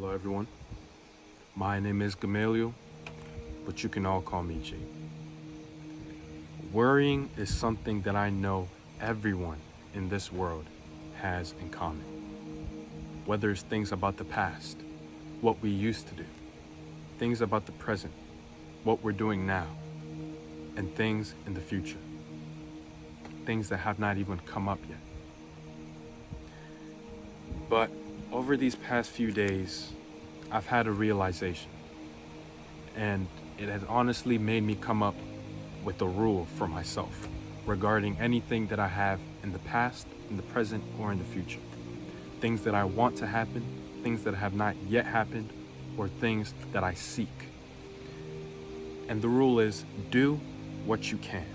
Hello, everyone. My name is Gamaliel, but you can all call me G. Worrying is something that I know everyone in this world has in common. Whether it's things about the past, what we used to do, things about the present, what we're doing now, and things in the future, things that have not even come up yet. But over these past few days, I've had a realization, and it has honestly made me come up with a rule for myself regarding anything that I have in the past, in the present, or in the future. Things that I want to happen, things that have not yet happened, or things that I seek. And the rule is, do what you can,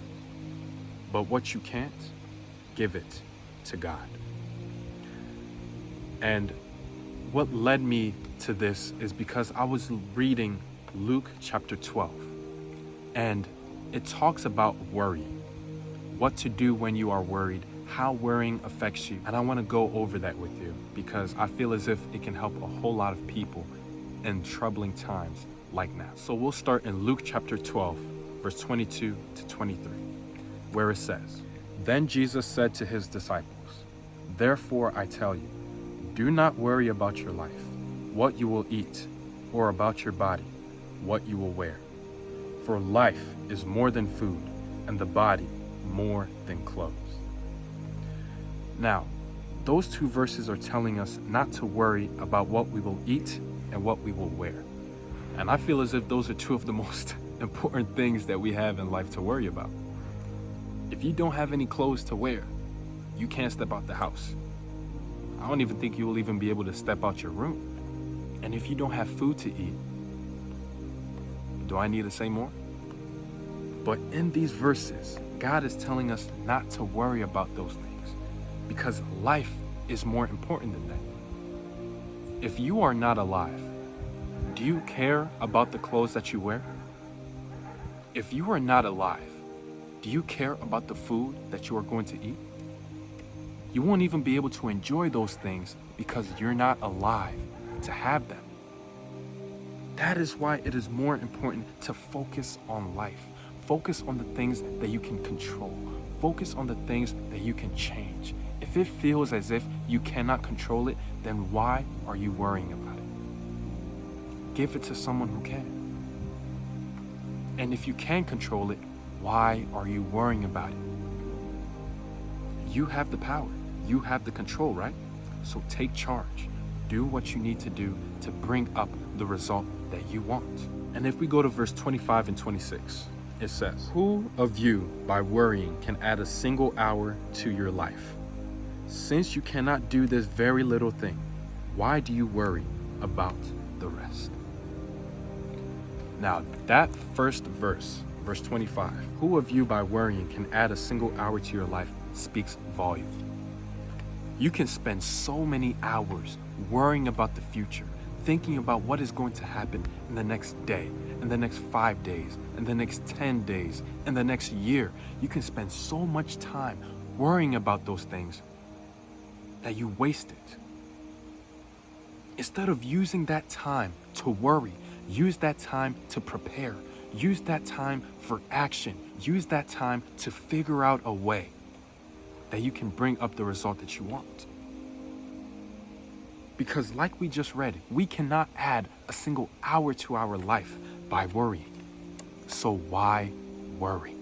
but what you can't, give it to God. And what led me to this is because I was reading Luke chapter 12, and it talks about worrying, what to do when you are worried, how worrying affects you. And I want to go over that with you because I feel as if it can help a whole lot of people in troubling times like now. So we'll start in Luke chapter 12, verse 22 to 23, where it says, "Then Jesus said to his disciples, 'Therefore I tell you, do not worry about your life, what you will eat, or about your body, what you will wear. For life is more than food, and the body more than clothes.'" Now, those two verses are telling us not to worry about what we will eat and what we will wear. And I feel as if those are two of the most important things that we have in life to worry about. If you don't have any clothes to wear, you can't step out the house. I don't even think you will even be able to step out your room. And if you don't have food to eat, do I need to say more? But in these verses, God is telling us not to worry about those things because life is more important than that. If you are not alive, do you care about the clothes that you wear? If you are not alive, do you care about the food that you are going to eat? You won't even be able to enjoy those things because you're not alive to have them. That is why it is more important to focus on life. Focus on the things that you can control. Focus on the things that you can change. If it feels as if you cannot control it, then why are you worrying about it? Give it to someone who can. And if you can control it, why are you worrying about it? You have the power. You have the control, right? So take charge. Do what you need to do to bring up the result that you want. And if we go to verse 25 and 26, it says, "Who of you by worrying can add a single hour to your life? Since you cannot do this very little thing, why do you worry about the rest?" Now that first verse, verse 25, "Who of you by worrying can add a single hour to your life," speaks volumes. You can spend so many hours worrying about the future, thinking about what is going to happen in the next day, in the next 5 days, in the next 10 days, in the next year. You can spend so much time worrying about those things that you waste it. Instead of using that time to worry, use that time to prepare. Use that time for action. Use that time to figure out a way that you can bring up the result that you want. Because like we just read, we cannot add a single hour to our life by worrying. So why worry?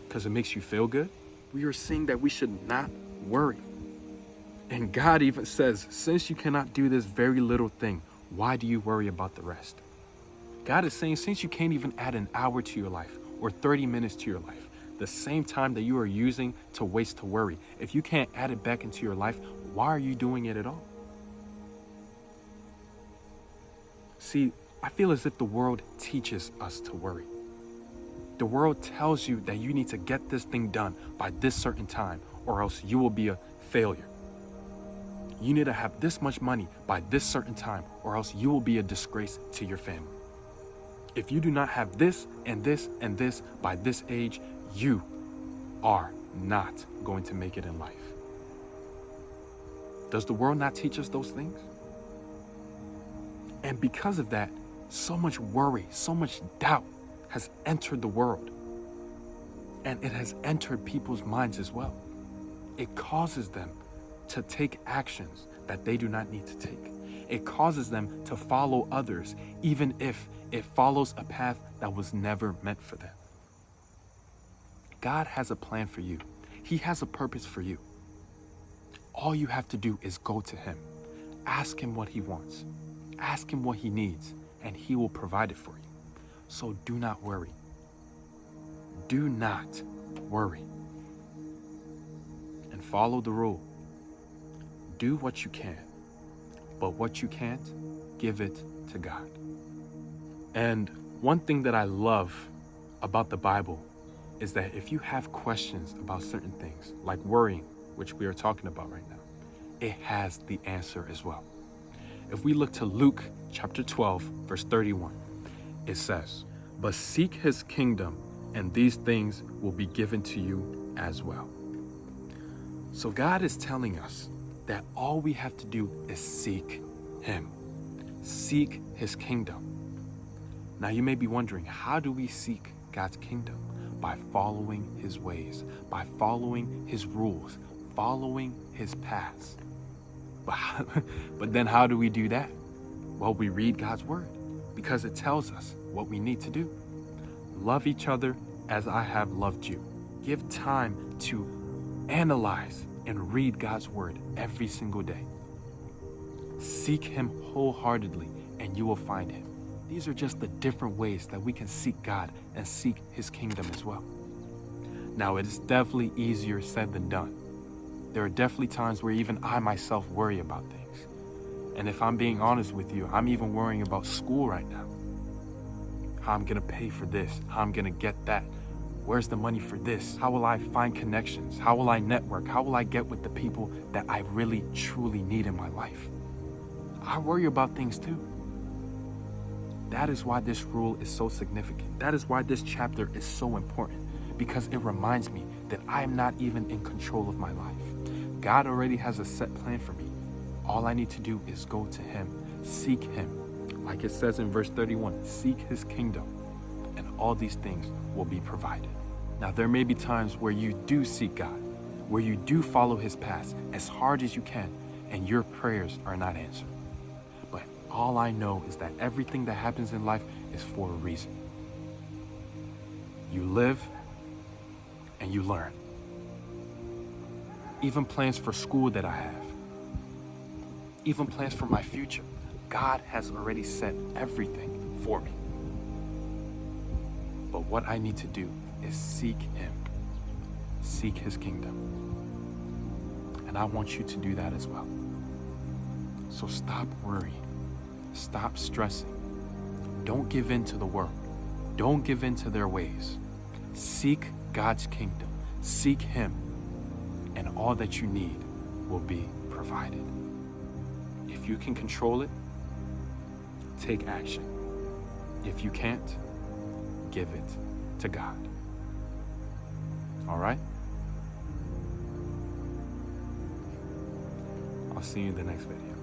Because it makes you feel good? We are saying that we should not worry. And God even says, since you cannot do this very little thing, why do you worry about the rest? God is saying, since you can't even add an hour to your life or 30 minutes to your life, the same time that you are using to waste to worry, if you can't add it back into your life, why are you doing it at all? See, I feel as if the world teaches us to worry. The world tells you that you need to get this thing done by this certain time or else you will be a failure. You need to have this much money by this certain time or else you will be a disgrace to your family. If you do not have this and this and this by this age, you are not going to make it in life. Does the world not teach us those things? And because of that, so much worry, so much doubt has entered the world. And it has entered people's minds as well. It causes them to take actions that they do not need to take. It causes them to follow others, even if it follows a path that was never meant for them. God has a plan for you. He has a purpose for you. All you have to do is go to Him. Ask Him what He wants. Ask Him what He needs, and He will provide it for you. So do not worry. Do not worry. And follow the rule. Do what you can, but what you can't, give it to God. And one thing that I love about the Bible is that if you have questions about certain things, like worrying, which we are talking about right now, it has the answer as well. If we look to Luke chapter 12, verse 31, it says, "But seek His kingdom, and these things will be given to you as well." So God is telling us that all we have to do is seek Him. Seek His kingdom. Now you may be wondering, how do we seek God's kingdom? By following His ways, by following His rules, following His paths. But then how do we do that? Well, we read God's word because it tells us what we need to do. Love each other as I have loved you. Give time to analyze and read God's word every single day. Seek Him wholeheartedly and you will find Him. These are just the different ways that we can seek God and seek His kingdom as well. Now, it is definitely easier said than done. There are definitely times where even I myself worry about things. And if I'm being honest with you, I'm even worrying about school right now. How I'm gonna pay for this, how I'm gonna get that. Where's the money for this? How will I find connections? How will I network? How will I get with the people that I really, truly need in my life? I worry about things too. That is why this rule is so significant. That is why this chapter is so important, because it reminds me that I am not even in control of my life. God already has a set plan for me. All I need to do is go to Him, seek Him. Like it says in verse 31, seek His kingdom, and all these things will be provided. Now, there may be times where you do seek God, where you do follow His paths as hard as you can, and your prayers are not answered. But all I know is that everything that happens in life is for a reason. You live and you learn. Even plans for school that I have, even plans for my future, God has already set everything for me. But what I need to do is seek Him, seek His kingdom. And I want you to do that as well. So stop worrying, stop stressing. Don't give in to the world. Don't give in to their ways. Seek God's kingdom, seek Him, and all that you need will be provided. If you can control it, take action. If you can't, give it to God. All right? I'll see you in the next video.